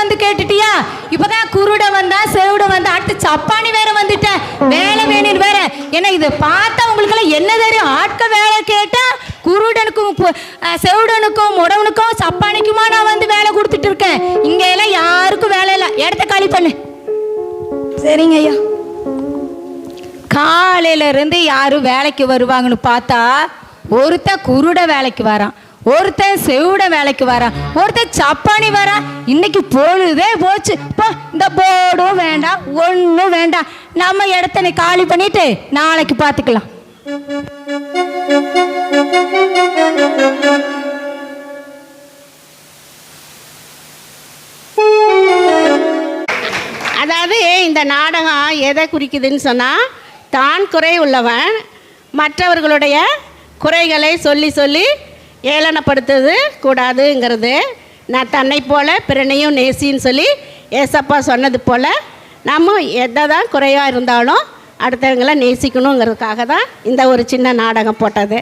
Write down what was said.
வந்து கேட்டுட்டியா? இப்பதான் குருட வந்தா செவிட வந்தா அடுத்து சப்பானி வேற வந்துட்டேன். வேலை வேணும் வேற. ஏன்னா இதை பார்த்தா உங்களுக்கு எல்லாம் என்ன தெரியும்? ஆட்கள் வேலை கேட்டா குருடனுக்கும் செவிடனுக்கும் முடவனுக்கும் சப்பானிக்குமா நான் வந்து வேலை கொடுத்துட்டு இருக்கேன். இங்க எல்லாம் யாருக்கும் வேலை இல்லை. இடத்த காலி பண்ணு. சரிங்க ஐயா. காலையில இருந்து யாரும் வேலைக்கு வருவாங்கன்னு பார்த்தா ஒருத்தன் குருட வேலைக்கு வரான், ஒருத்தன் செவிட வேலைக்கு வரான், ஒருத்தன் சப்பானி வரான். இன்னைக்கு பொழுதே போச்சு. இந்த போர்டும் வேண்டாம் ஒன்றும் வேண்டாம். நம்ம இடத்த காலி பண்ணிட்டு நாளைக்கு பார்த்துக்கலாம். அதாவது இந்த நாடகம் எதை குறிக்குதுன்னு சொன்னால், தான் குறை உள்ளவன் மற்றவர்களுடைய குறைகளை சொல்லி சொல்லி ஏளனப்படுத்துறது கூடாதுங்கிறது. நான் தன்னை போல பிறனையும் நேசின்னு சொல்லி ஏசப்பா சொன்னது போல் நம்ம எதை தான் குறையாக இருந்தாலும் அடுத்தவங்களை நேசிக்கணுங்கிறதுக்காக தான் இந்த ஒரு சின்ன நாடகம் போட்டது.